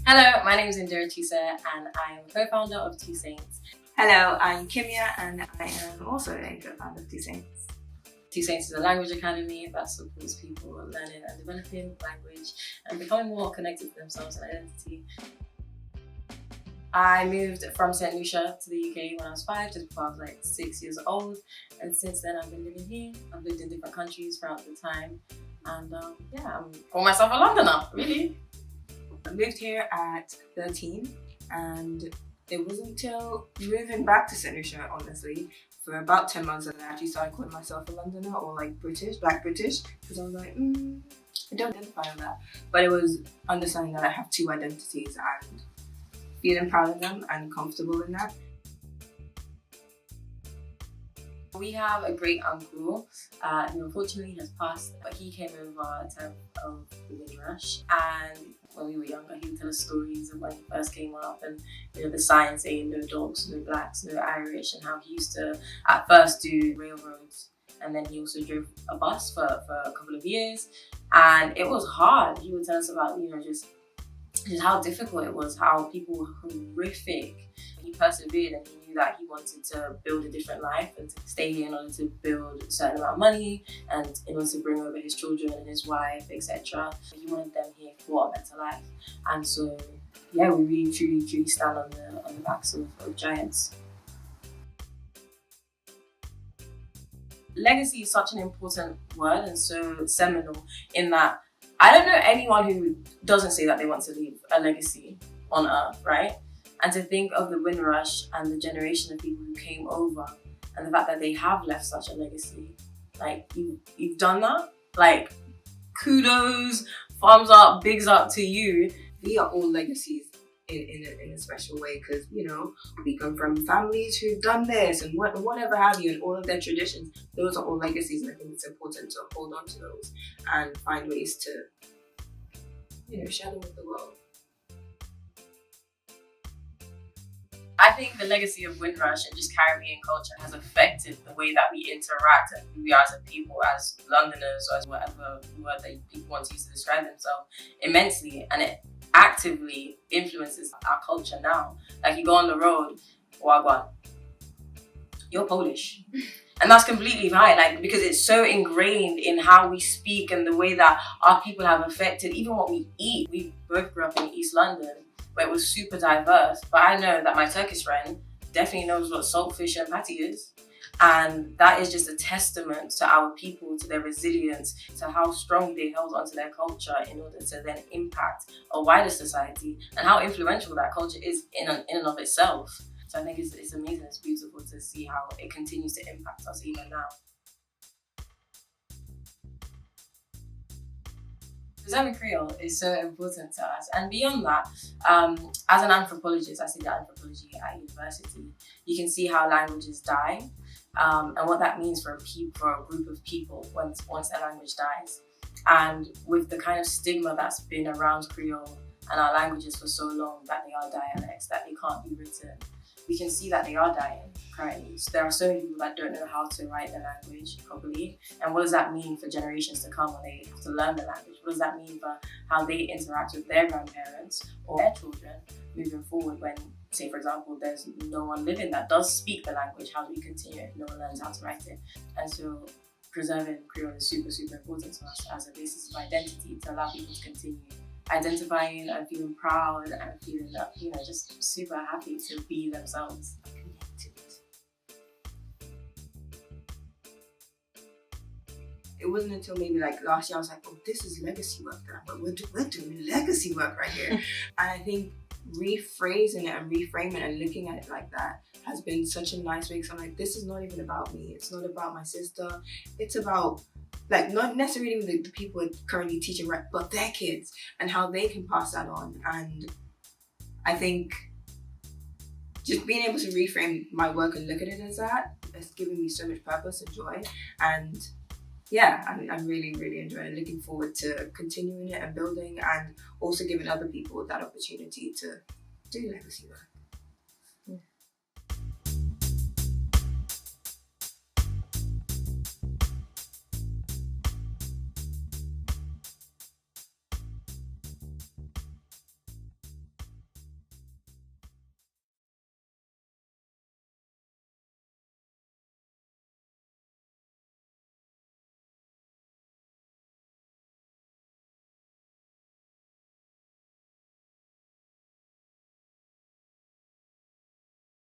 Hello, my name is Indira and I am a co-founder of Twossaints. Hello, I'm Kimhia and I am also a co-founder of Twossaints. Twossaints is a language academy that supports people learning and developing language and becoming more connected to themselves and identity. I moved from Saint Lucian to the UK when I was 5, just before I was like 6 years old. And since then I've been living here. I've lived in different countries throughout the time. And I'm calling myself a Londoner, really. I moved here at 13 and it wasn't until moving back to Saint Lucia, honestly, for about 10 months that I actually started calling myself a Londoner or like British, Black British, because I was like, I don't identify with that. But it was understanding that I have two identities and feeling proud of them and comfortable in that. We have a great uncle who unfortunately has passed, but he came over at the time of the Windrush, and when we were younger he would tell us stories of when he first came up and the sign saying no dogs, no blacks, no Irish, and how he used to at first do railroads and then he also drove a bus for a couple of years, and it was hard. He would tell us about just how difficult it was, how people were horrific. He persevered and he knew that he wanted to build a different life and to stay here in order to build a certain amount of money and in order to bring over his children and his wife, etc. He wanted them here for a better life. And so, we really truly stand on the backs of giants. Legacy is such an important word and so seminal in that I don't know anyone who doesn't say that they want to leave a legacy on Earth, right? And to think of the Windrush and the generation of people who came over and the fact that they have left such a legacy, like you've done that, like kudos, thumbs up, bigs up to you. We are all legacies in a special way because, we come from families who've done this and whatever have you, and all of their traditions. Those are all legacies, and I think it's important to hold on to those and find ways to, share them with the world. I think the legacy of Windrush and just Caribbean culture has affected the way that we interact and who we are as a people, as Londoners, or as whatever word that people want to use to describe themselves, immensely, and it actively influences our culture now. Like you go on the road, Wagwan, you're Polish. And that's completely fine, because it's so ingrained in how we speak and the way that our people have affected even what we eat. We both grew up in East London, where it was super diverse, but I know that my Turkish friend definitely knows what saltfish and patty is. And that is just a testament to our people, to their resilience, to how strongly they held onto their culture in order to then impact a wider society and how influential that culture is in and of itself. So I think it's amazing, it's beautiful to see how it continues to impact us even now. Preserving Kwéyòl is so important to us, and beyond that, as an anthropologist, I studied anthropology at university. You can see how languages die, and what that means for a group of people once their language dies. And with the kind of stigma that's been around Kwéyòl and our languages for so long, that they are dialects, that they can't be written, we can see that they are dying currently. So there are so many people that don't know how to write the language properly. And what does that mean for generations to come when they have to learn the language? What does that mean for how they interact with their grandparents or their children moving forward when, say for example, there's no one living that does speak the language? How do we continue if no one learns how to write it? And so preserving Kwéyòl is super important to us as a basis of identity to allow people to continue identifying and feeling proud and feeling that, just super happy to be themselves. It wasn't until maybe last year I was like, oh, this is legacy work. We're doing legacy work right here. And I think rephrasing it and reframing it and looking at it like that has been such a nice way, because I'm like, this is not even about me. It's not about my sister. It's about not necessarily the people who are currently teaching, right, but their kids and how they can pass that on. And I think just being able to reframe my work and look at it as that has given me so much purpose and joy. And I'm really enjoying it, looking forward to continuing it and building, and also giving other people that opportunity to do legacy work.